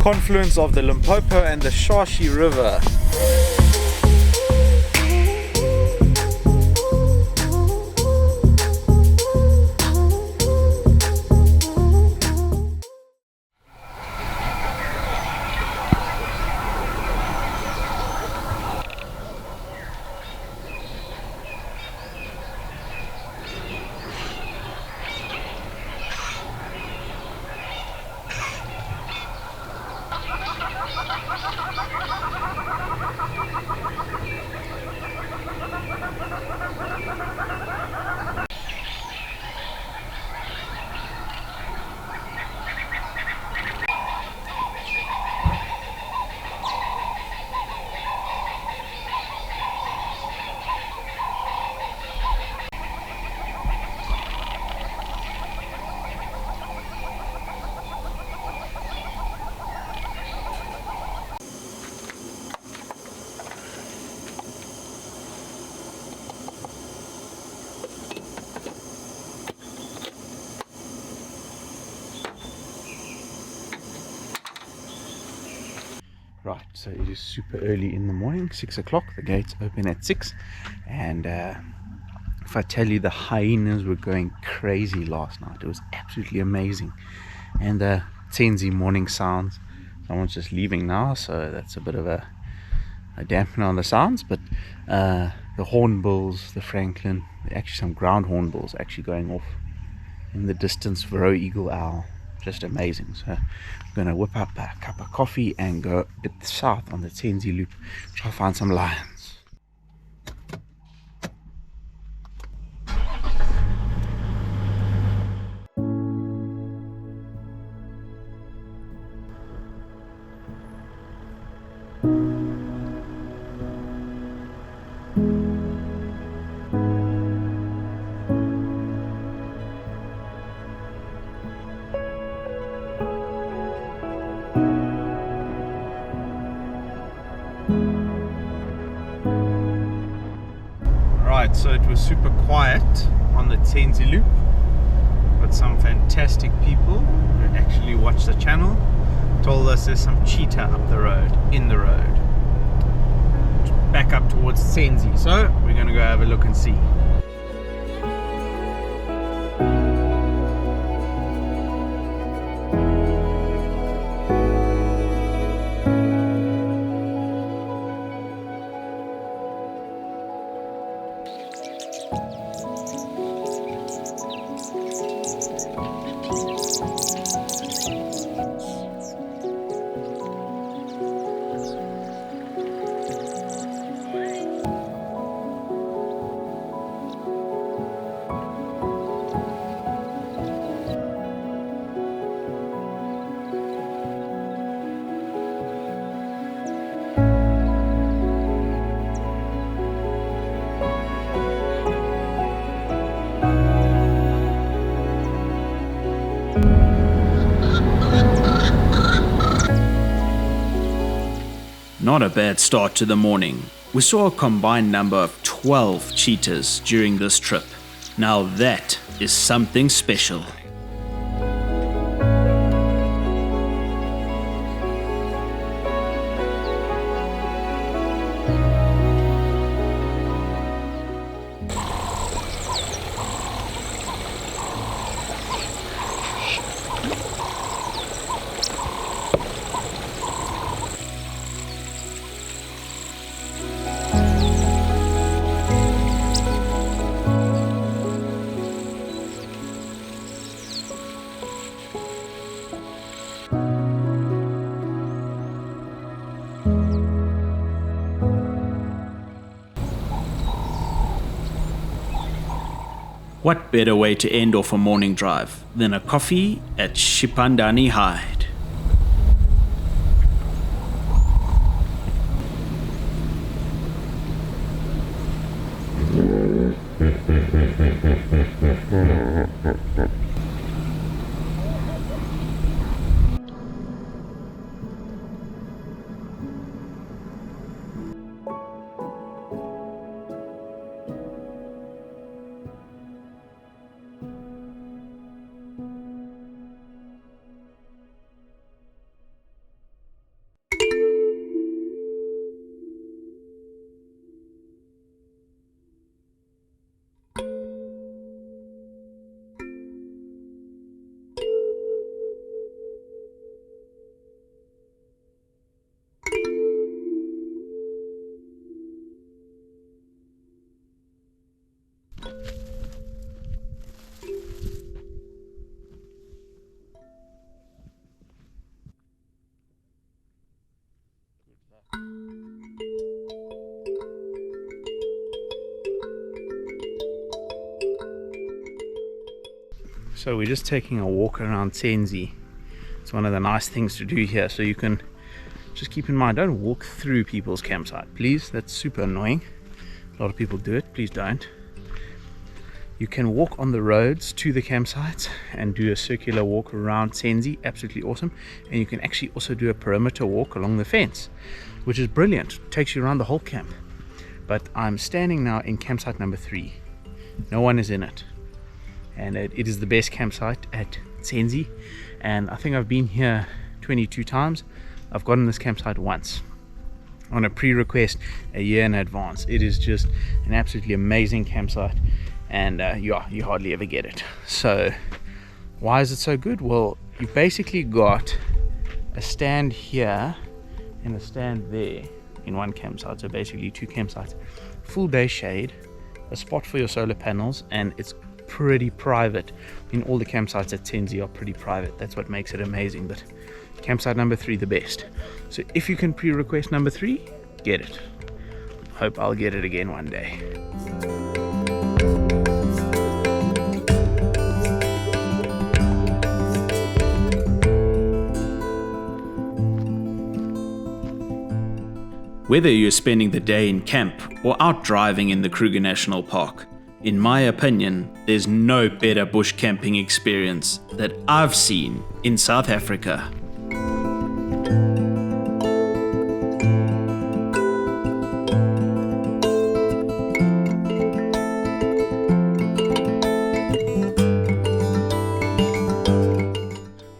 confluence of the Limpopo and the Shashi River. Right, so it is super early in the morning, 6 o'clock. The gates open at 6, and if I tell you, the hyenas were going crazy last night. It was absolutely amazing. And the Tsendze morning sounds. Someone's just leaving now, so that's a bit of a dampener on the sounds. But the hornbills, the Franklin, actually some ground hornbills actually going off in the distance. Roe eagle owl, just amazing. So I'm gonna whip up a cup of coffee and go a bit south on the Tsendze loop, try to find some lions. Right, so it was super quiet on the Tsendze loop, but some fantastic people who actually watch the channel told us there's some cheetah up the road, in the road, back up towards Tsendze. So we're gonna go have a look and see. Not a bad start to the morning. We saw a combined number of 12 cheetahs during this trip. Now that is something special. What better way to end off a morning drive than a coffee at Shipandani Hide? So we're just taking a walk around Tsendze. It's one of the nice things to do here. So you can just keep in mind, don't walk through people's campsite, please. That's super annoying. A lot of people do it. Please don't. You can walk on the roads to the campsites and do a circular walk around Tsendze. Absolutely awesome. And you can actually also do a perimeter walk along the fence, which is brilliant. It takes you around the whole camp. But I'm standing now in campsite number 3. No one is in it. And it is the best campsite at Tsendze. And I think I've been here 22 times. I've gotten this campsite once on a pre-request a year in advance. It is just an absolutely amazing campsite, and you hardly ever get it. So why is it so good? Well, you've basically got a stand here and a stand there in one campsite, so basically 2 campsites, full day shade, a spot for your solar panels, and it's pretty private. I mean, all the campsites at Tsendze are pretty private. That's what makes it amazing. But campsite number 3, the best. So if you can pre-request number 3, get it. Hope I'll get it again one day. Whether you're spending the day in camp or out driving in the Kruger National Park, in my opinion, there's no better bush camping experience that I've seen in South Africa.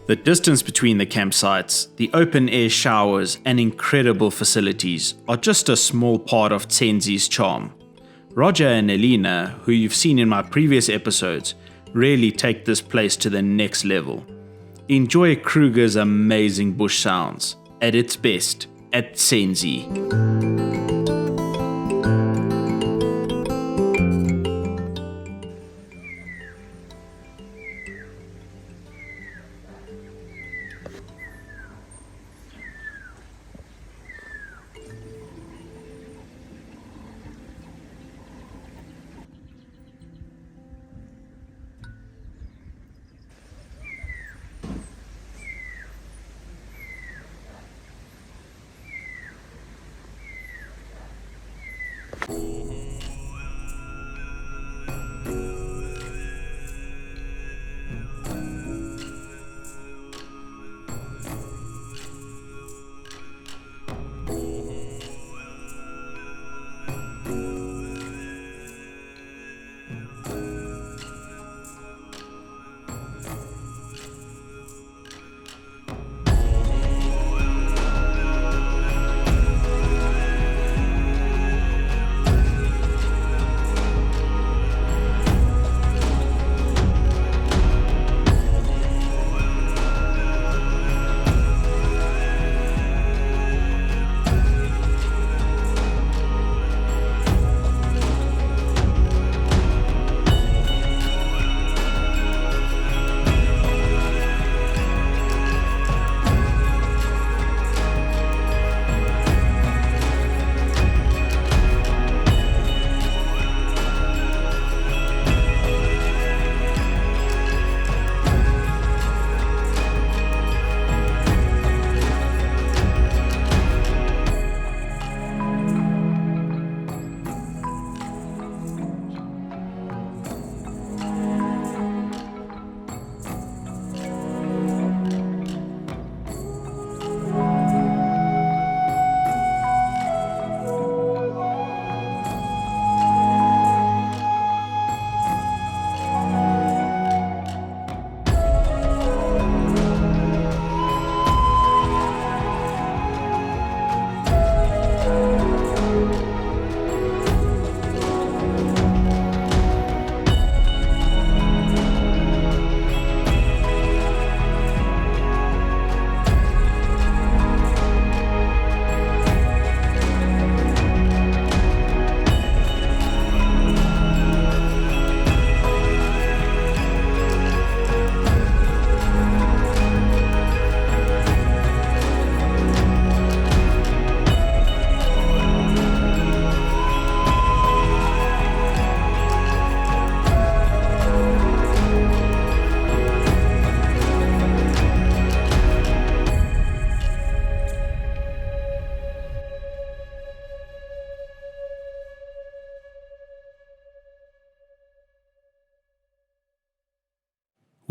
The distance between the campsites, the open air showers and incredible facilities are just a small part of Tsendze's charm. Roger and Elena, who you've seen in my previous episodes, really take this place to the next level. Enjoy Kruger's amazing bush sounds at its best at Tsendze.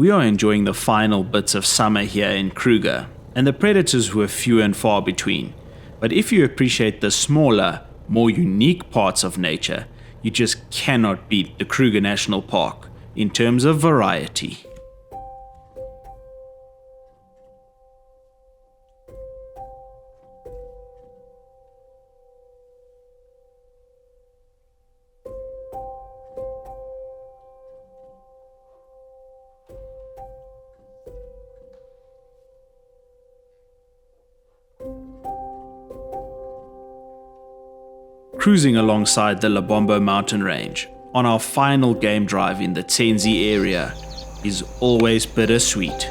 We are enjoying the final bits of summer here in Kruger, and the predators were few and far between. But if you appreciate the smaller, more unique parts of nature, you just cannot beat the Kruger National Park in terms of variety. Cruising alongside the Lebombo mountain range on our final game drive in the Tsendze area is always bittersweet.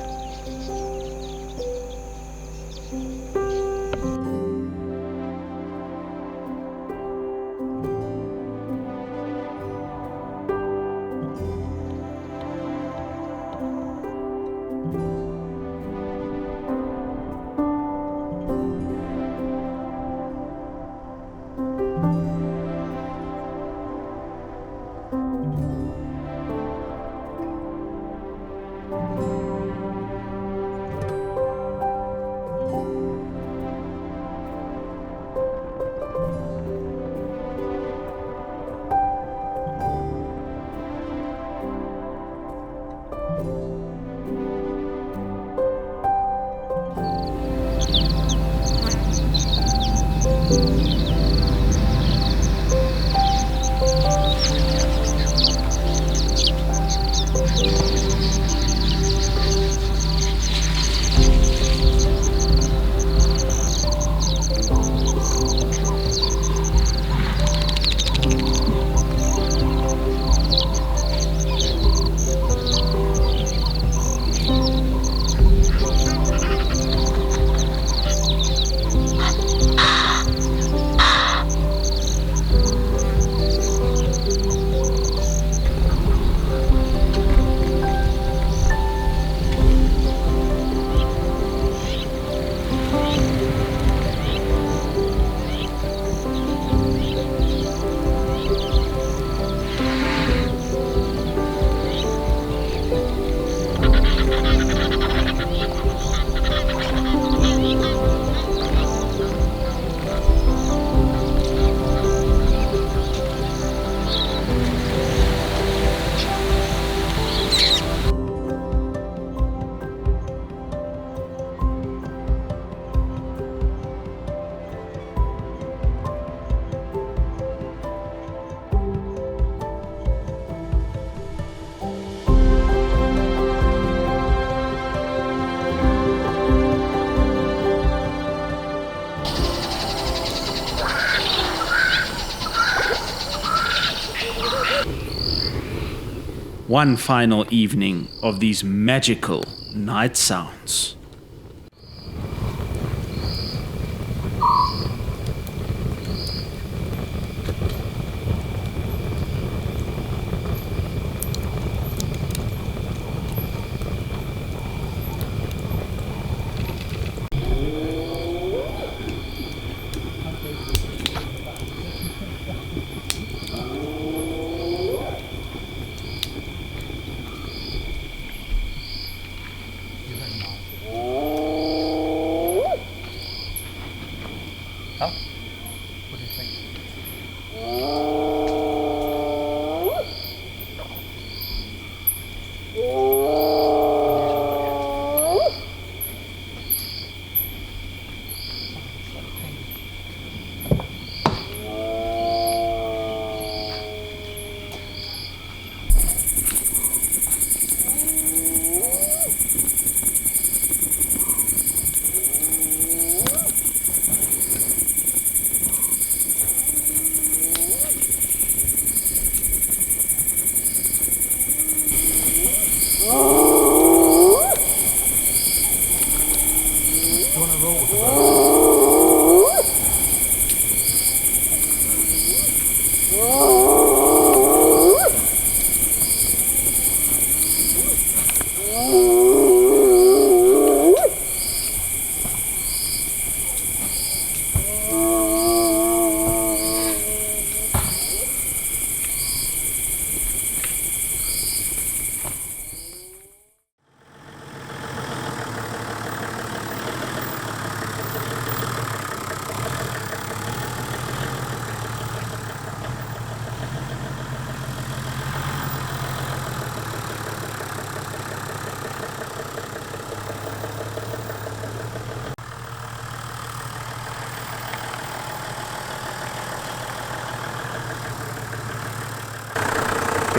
One final evening of these magical night sounds.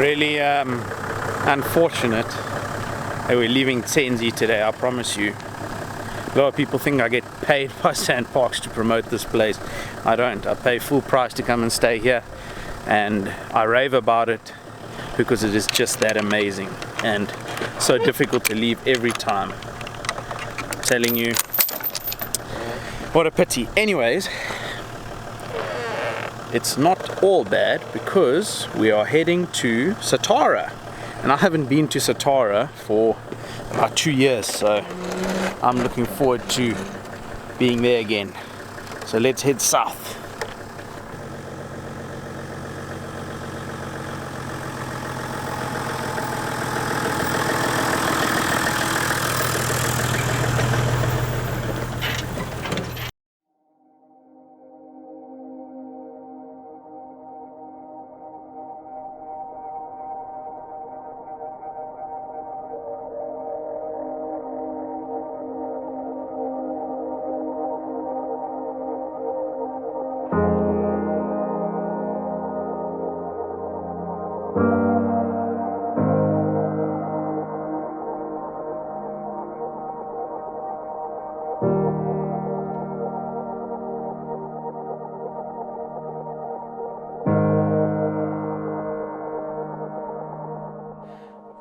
Really unfortunate that we're leaving Tsendze today, I promise you. A lot of people think I get paid by Sandparks to promote this place. I don't. I pay full price to come and stay here, and I rave about it because it is just that amazing and so difficult to leave every time. I'm telling you, what a pity. Anyways, it's not all bad because we are heading to Satara, and I haven't been to Satara for about 2 years, so I'm looking forward to being there again. So let's head south.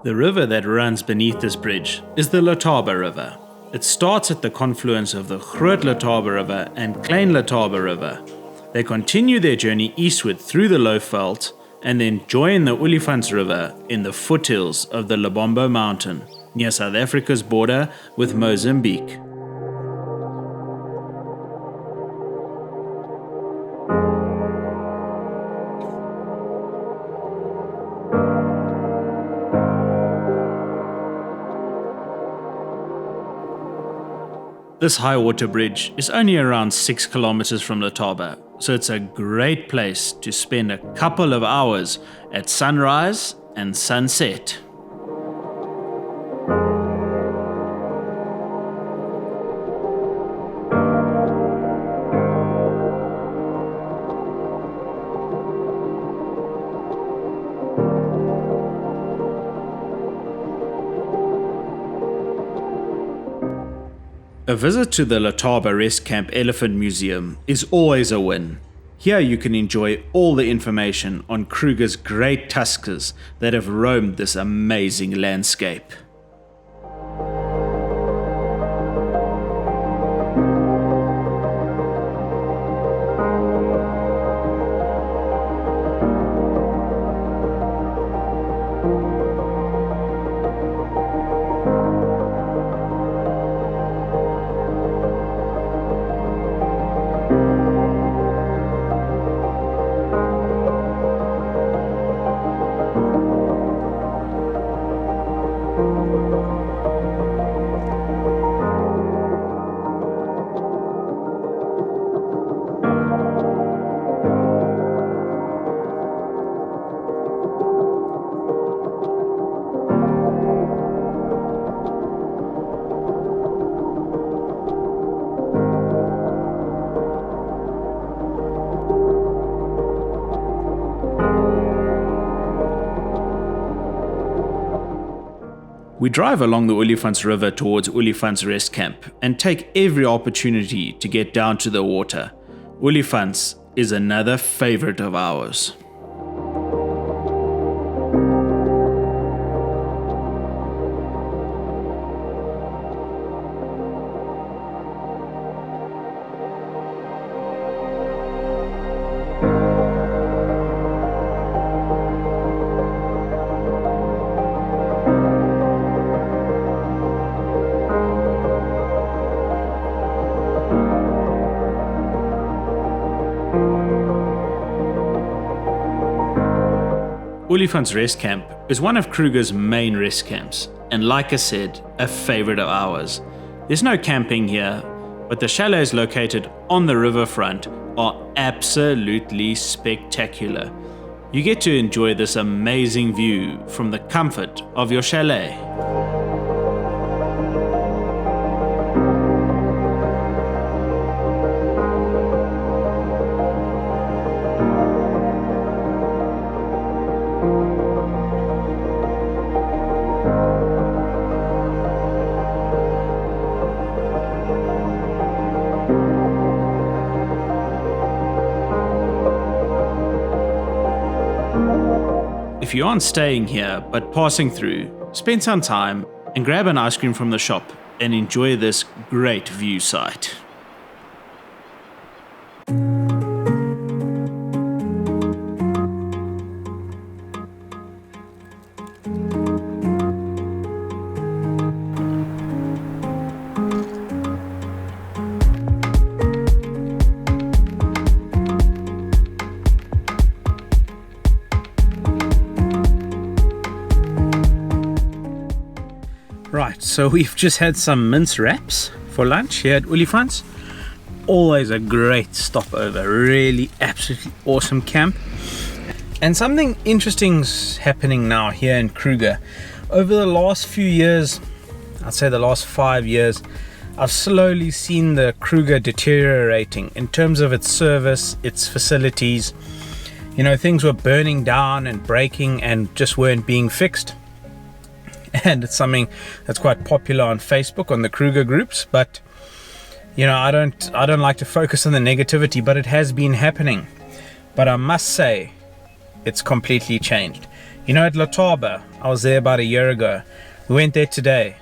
The river that runs beneath this bridge is the Letaba River. It starts at the confluence of the Groot Letaba River and Klein Letaba River. They continue their journey eastward through the Lowveld and then join the Olifants River in the foothills of the Lebombo Mountain, near South Africa's border with Mozambique. This high water bridge is only around 6 kilometers from Letaba, so it's a great place to spend a couple of hours at sunrise and sunset. A visit to the Letaba Rest Camp Elephant Museum is always a win. Here you can enjoy all the information on Kruger's great tuskers that have roamed this amazing landscape. We drive along the Olifants River towards Olifants Rest Camp and take every opportunity to get down to the water. Olifants is another favorite of ours. Olifants Rest Camp is one of Kruger's main rest camps, and like I said, a favorite of ours. There's no camping here, but the chalets located on the riverfront are absolutely spectacular. You get to enjoy this amazing view from the comfort of your chalet. if you aren't staying here but passing through, spend some time and grab an ice cream from the shop and enjoy this great view site. Right, so we've just had some mince wraps for lunch here at Olifants. Always a great stopover, really absolutely awesome camp. And something interesting's happening now here in Kruger. Over the last few years, I'd say the last 5 years, I've slowly seen the Kruger deteriorating in terms of its service, its facilities. You know, things were burning down and breaking and just weren't being fixed. And it's something that's quite popular on Facebook, on the Kruger groups. But you know, I don't like to focus on the negativity, but it has been happening. But I must say, it's completely changed. You know, at Letaba, I was there about a year ago. We went there today.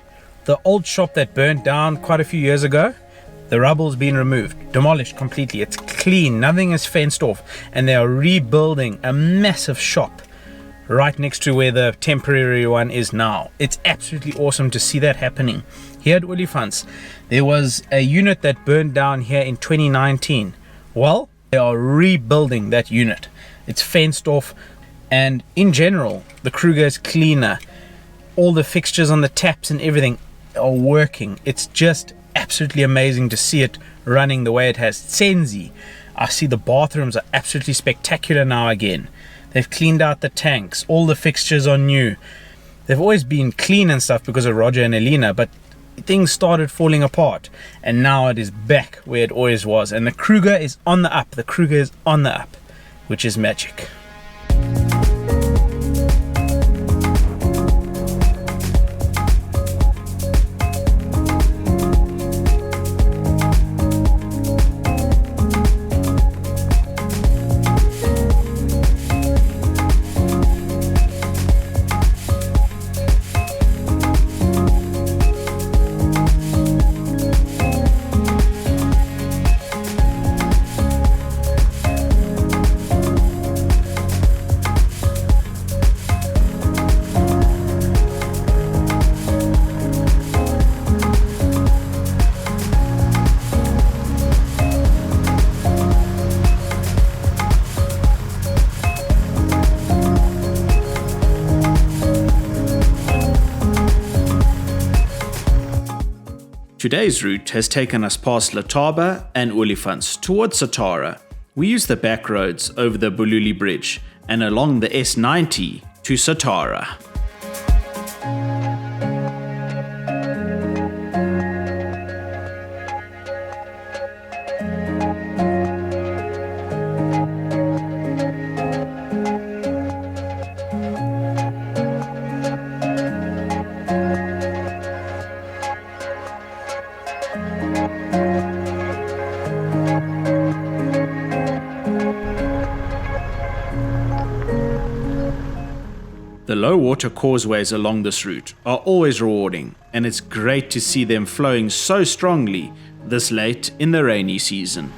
The old shop that burnt down quite a few years ago, the rubble's been removed, demolished completely. It's clean, nothing is fenced off, and they are rebuilding a massive shop right next to where the temporary one is now. It's absolutely awesome to see that happening. Here at Olifants, there was a unit that burned down here in 2019. Well, they are rebuilding that unit. It's fenced off, and in general, the Kruger is cleaner. All the fixtures on the taps and everything are working. It's just absolutely amazing to see it running the way it has. Tsendze, I see the bathrooms are absolutely spectacular now again. They've cleaned out the tanks. All the fixtures are new. They've always been clean and stuff because of Roger and Elena, but things started falling apart, and now it is back where it always was. And the Kruger is on the up. The Kruger is on the up, which is magic. Today's route has taken us past Letaba and Olifants towards Satara. We use the back roads over the Bululi Bridge and along the S90 to Satara. The low water causeways along this route are always rewarding, and it's great to see them flowing so strongly this late in the rainy season.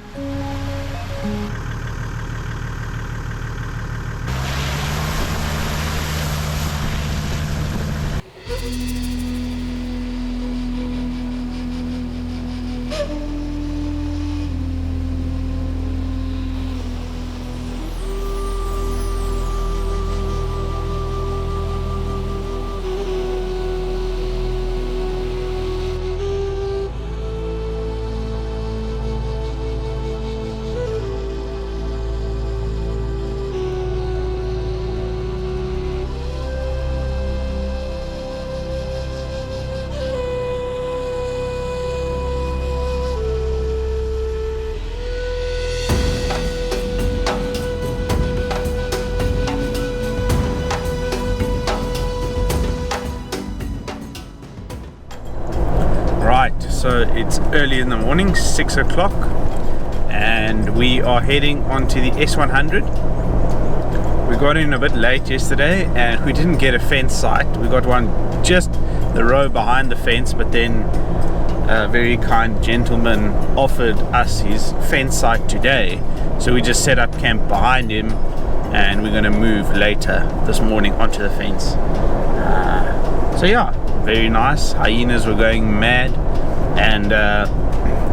So it's early in the morning, 6 o'clock, and we are heading onto the S100, We got in a bit late yesterday and we didn't get a fence site. We got one just the row behind the fence, but then a very kind gentleman offered us his fence site today. So we just set up camp behind him and we're going to move later this morning onto the fence. So yeah, very nice. Hyenas were going mad, and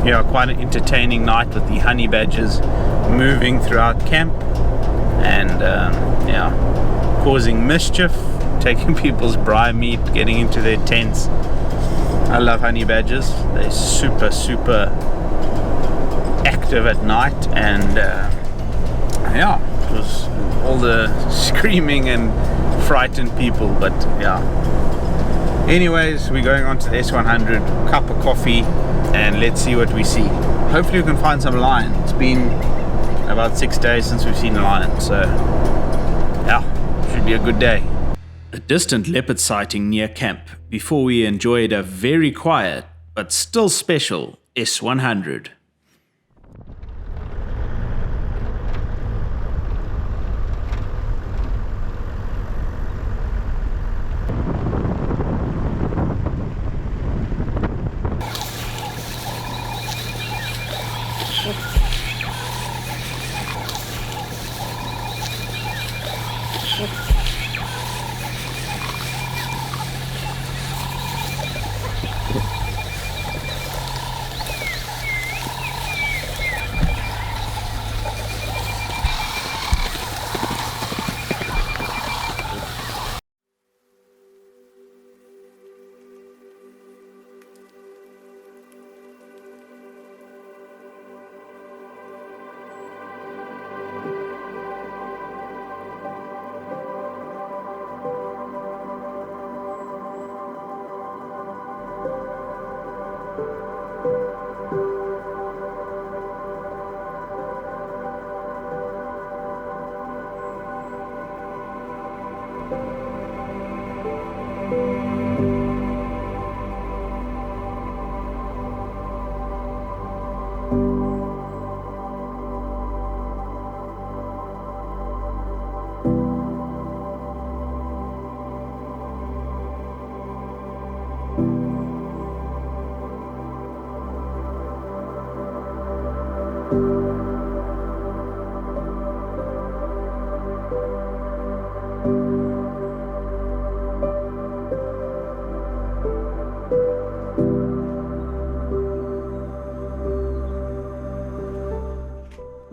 yeah, quite an entertaining night with the honey badgers moving throughout camp and yeah, causing mischief, taking people's braai meat, getting into their tents. I love honey badgers. They're super active at night, and yeah, it was all the screaming and frightened people, but yeah. Anyways, we're going on to the S100, cup of coffee, and let's see what we see. Hopefully we can find some lion. It's been about 6 days since we've seen a lion, so yeah, should be a good day. A distant leopard sighting near camp before we enjoyed a very quiet but still special S100.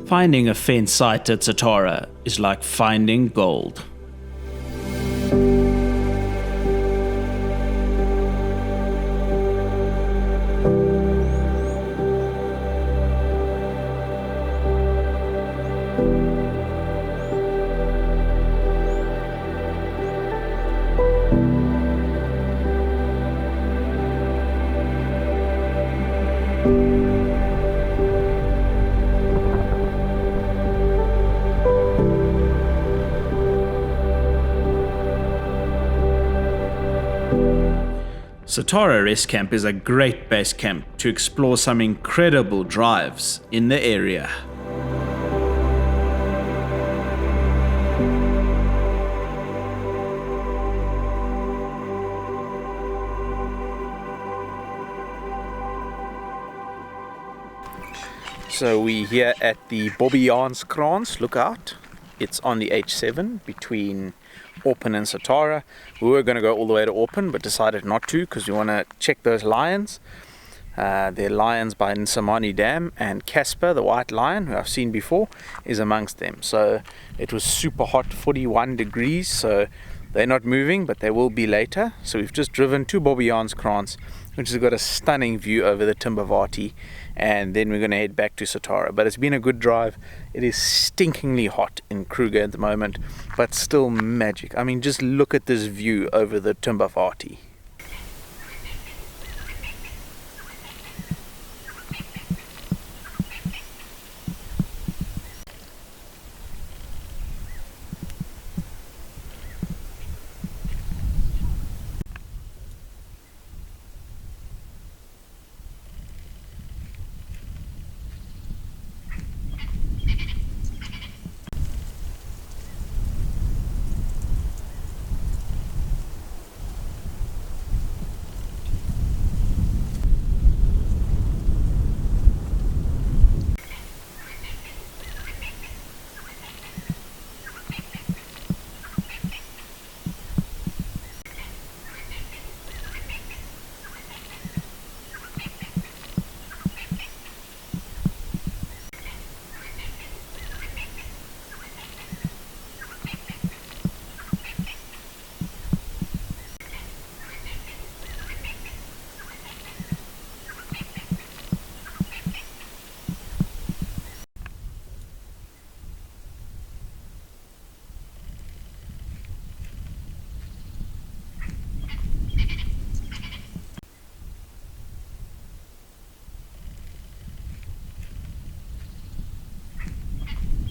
Finding a fence site at Satara is like finding gold. Satara Rest Camp is a great base camp to explore some incredible drives in the area. So we're here at the Bobbejanskrans lookout. It's on the H7 between Orpen and Satara. We were going to go all the way to Orpen but decided not to because we want to check those lions. They're lions by Nsamani Dam, and Casper, the white lion, who I've seen before, is amongst them. So it was super hot, 41 degrees, so they're not moving, but they will be later. So we've just driven to Bobbejanskrans, which has got a stunning view over the Timbavati, and then we're going to head back to Satara. But it's been a good drive. It is stinkingly hot in Kruger at the moment, but still magic. I mean, just look at this view over the Timbavati.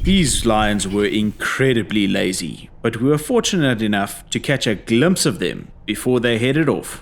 These lions were incredibly lazy, but we were fortunate enough to catch a glimpse of them before they headed off.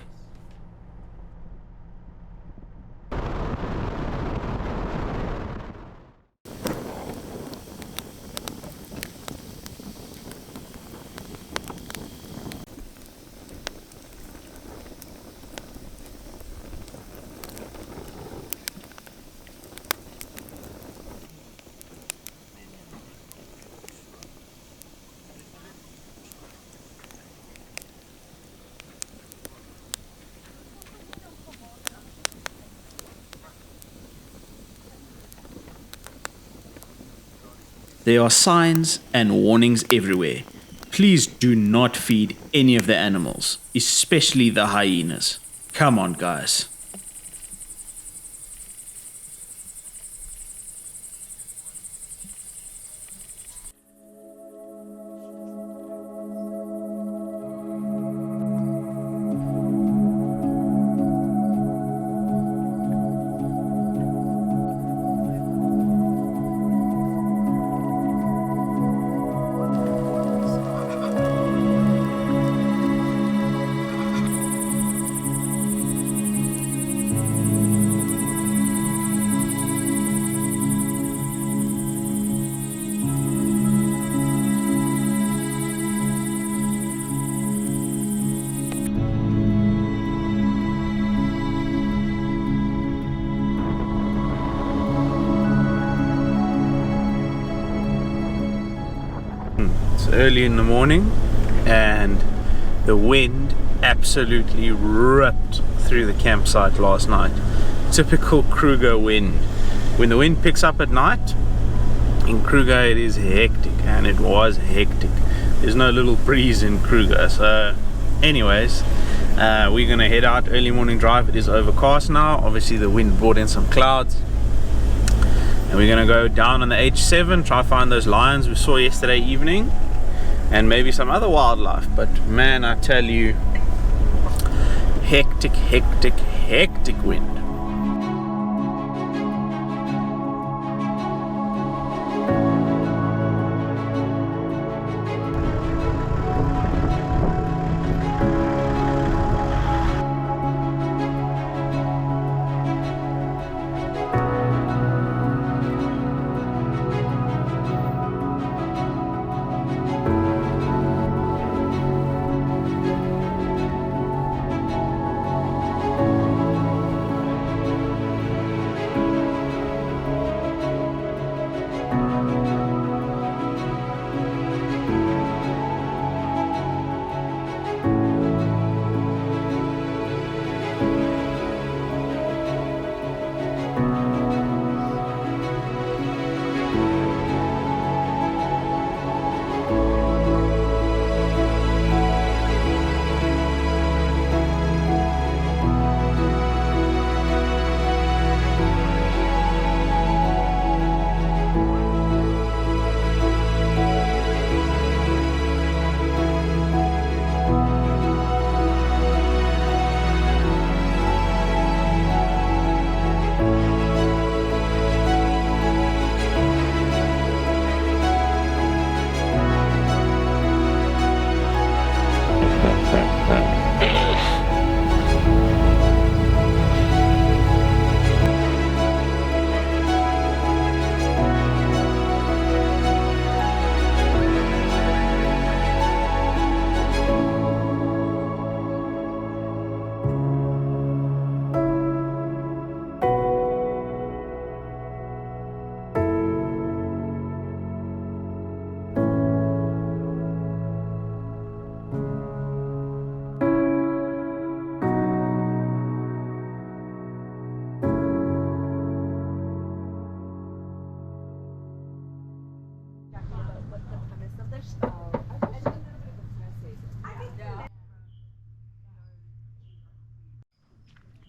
There are signs and warnings everywhere. Please do not feed any of the animals, especially the hyenas. Come on, guys. It's early in the morning and the wind absolutely ripped through the campsite last night. Typical Kruger wind. When the wind picks up at night in Kruger, it is hectic, and it was hectic. There's no little breeze in Kruger. So anyways, we're gonna head out. Early morning drive. It is overcast now. Obviously the wind brought in some clouds, and we're gonna go down on the H7, try find those lions we saw yesterday evening, and maybe some other wildlife. But man, I tell you, hectic wind.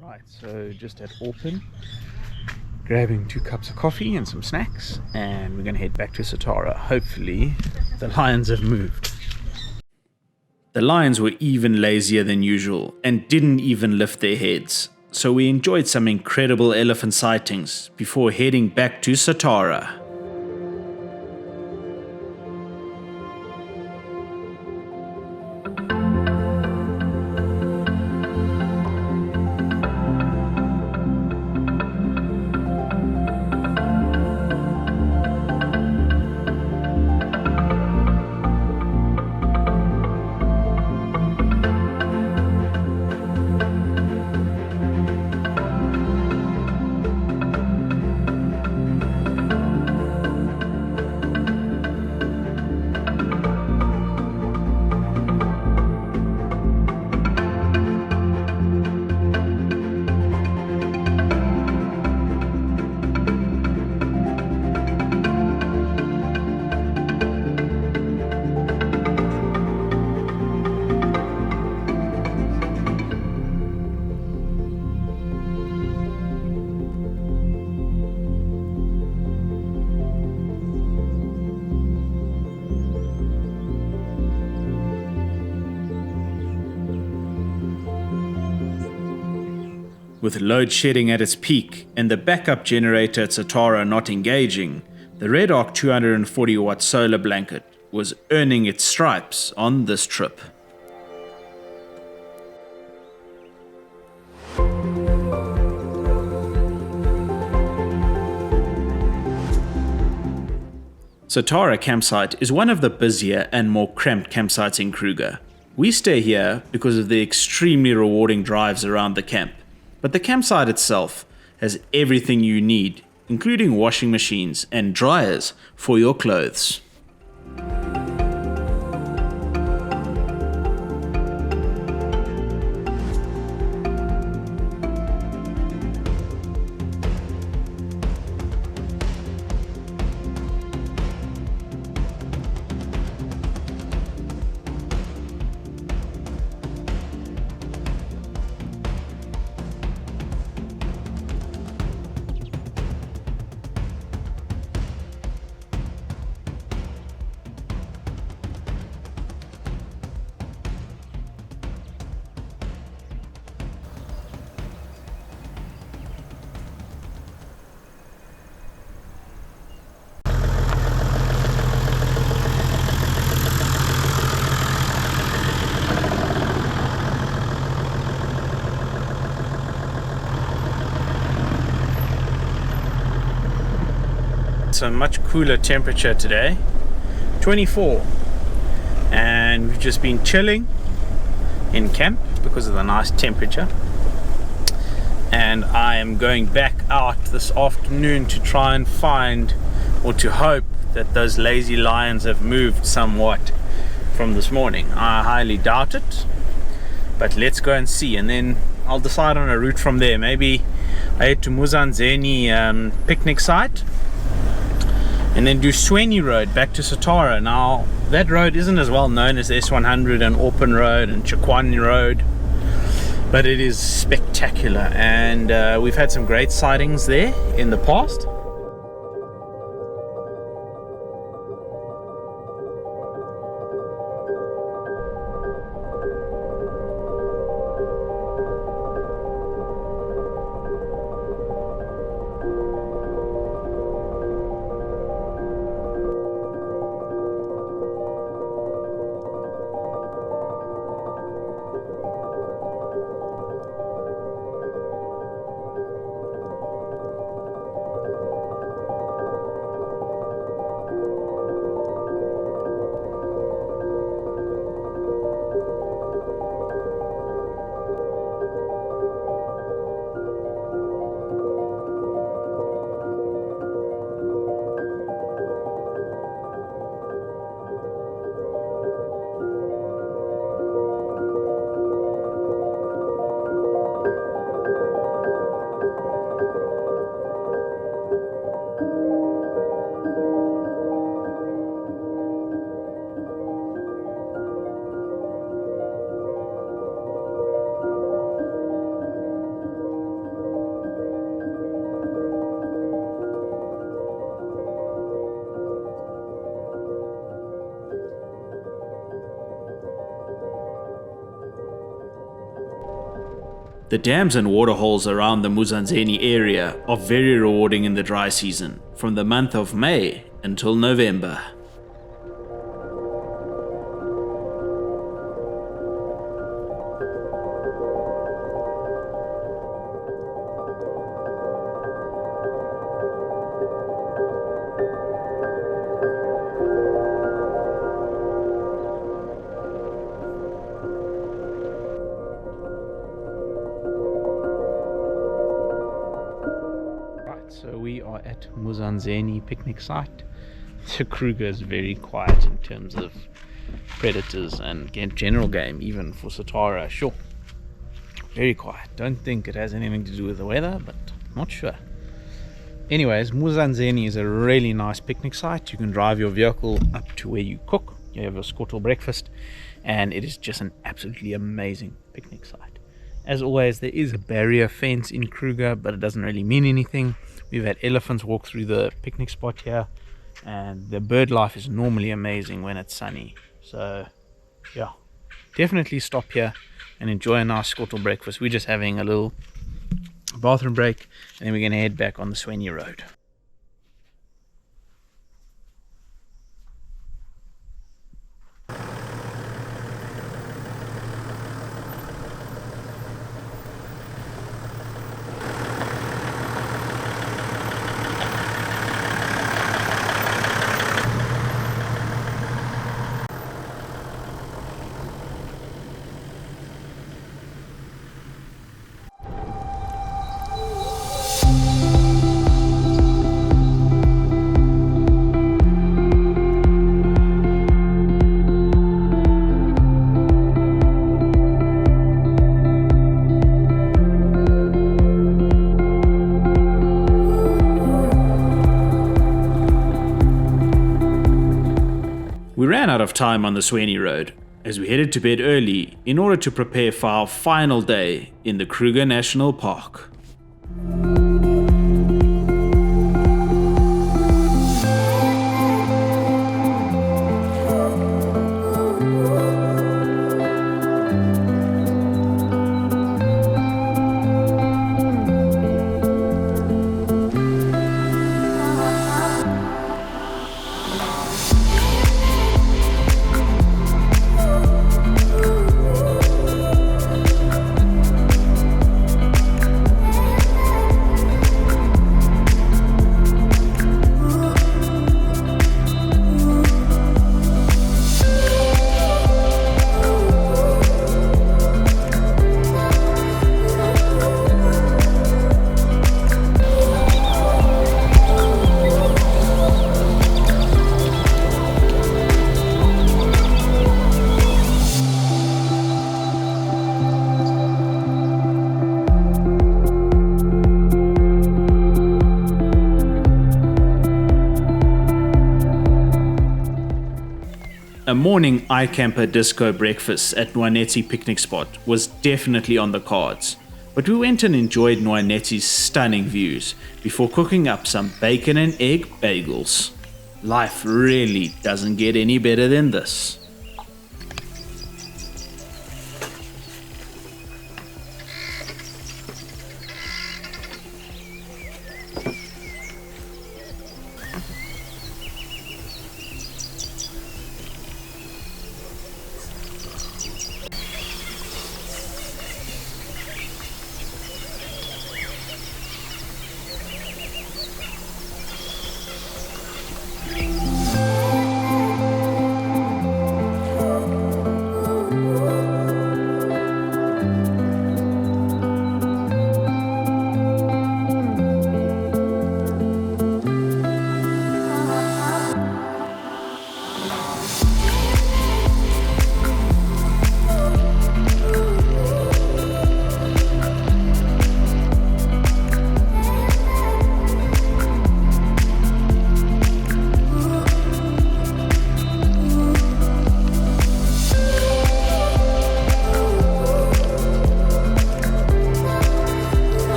Right, so just at Orpin, grabbing 2 cups of coffee and some snacks, and we're going to head back to Satara. Hopefully the lions have moved. The lions were even lazier than usual and didn't even lift their heads, so we enjoyed some incredible elephant sightings before heading back to Satara. With load shedding at its peak and the backup generator at Satara not engaging, the Red Arc 240-watt solar blanket was earning its stripes on this trip. Satara campsite is one of the busier and more cramped campsites in Kruger. We stay here because of the extremely rewarding drives around the camp, but the campsite itself has everything you need, including washing machines and dryers for your clothes. It's a much cooler temperature today, 24, and we've just been chilling in camp because of the nice temperature, and I am going back out this afternoon to try and find, or to hope that those lazy lions have moved somewhat from this morning. I highly doubt it, but let's go and see, and then I'll decide on a route from there. Maybe I head to Muzanzeni picnic site and then do Sweni Road back to Satara. Now, that road isn't as well known as S100 and Orpin Road and Chikwani Road, but it is spectacular, and we've had some great sightings there in the past. The dams and waterholes around the Muzanzeni area are very rewarding in the dry season, from the month of May until November. So we are at Muzanzeni picnic site. So Kruger is very quiet in terms of predators and general game, even for Satara. Sure, very quiet. Don't think it has anything to do with the weather, but not sure. Anyways, Muzanzeni is a really nice picnic site. You can drive your vehicle up to where you cook. You have your skottel breakfast, and it is just an absolutely amazing picnic site. As always, there is a barrier fence in Kruger, but it doesn't really mean anything. We've had elephants walk through the picnic spot here, and the bird life is normally amazing when it's sunny. So yeah, definitely stop here and enjoy a nice skottel breakfast. We're just having a little bathroom break, and then we're going to head back on the Swaney Road. We ran out of time on the Swaney Road as we headed to bed early in order to prepare for our final day in the Kruger National Park. A morning iCamper disco breakfast at Nwanetsi picnic spot was definitely on the cards, but we went and enjoyed Nwanetzi's stunning views before cooking up some bacon and egg bagels. Life really doesn't get any better than this.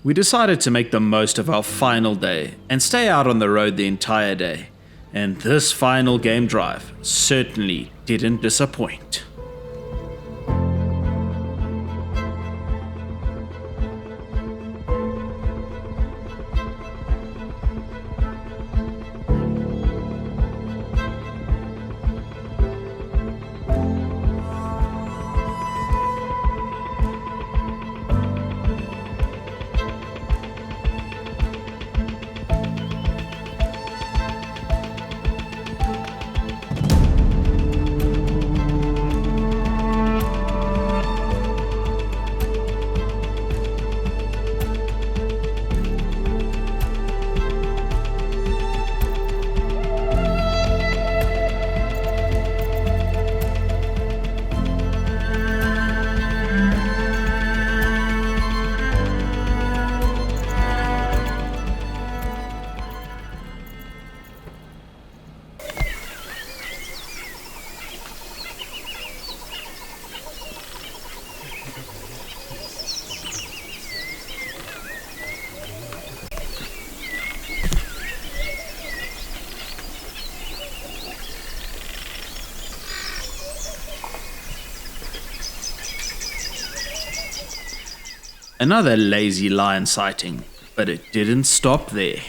We decided to make the most of our final day and stay out on the road the entire day, and this final game drive certainly didn't disappoint. Another lazy lion sighting, but it didn't stop there.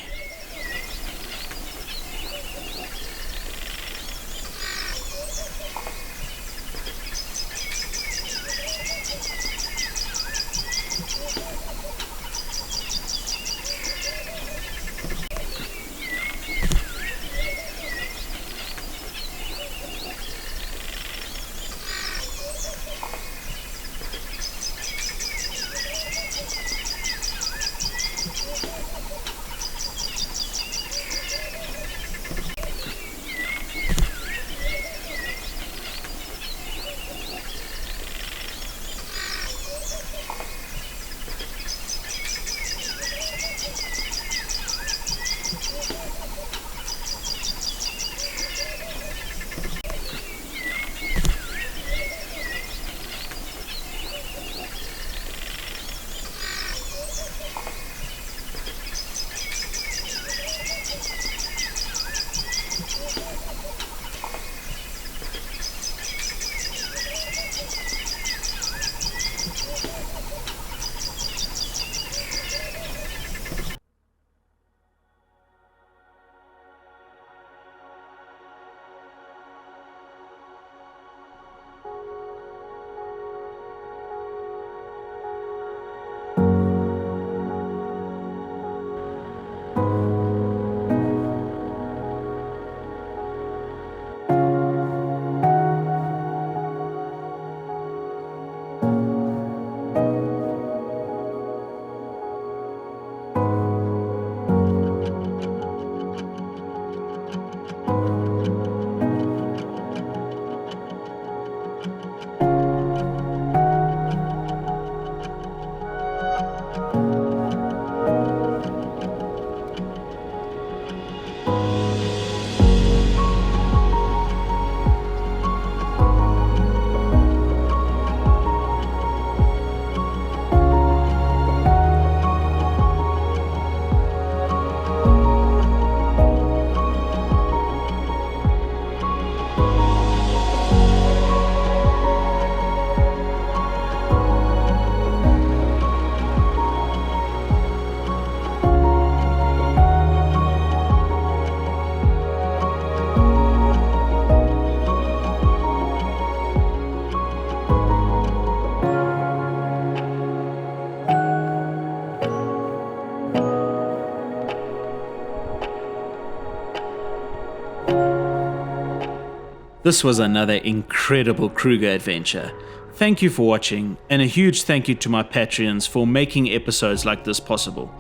This was another incredible Kruger adventure. Thank you for watching, and a huge thank you to my Patreons for making episodes like this possible.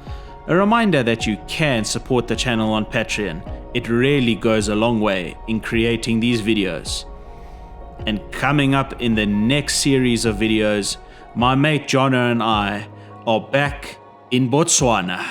A reminder that you can support the channel on Patreon. It really goes a long way in creating these videos. And coming up in the next series of videos, my mate Jono and I are back in Botswana.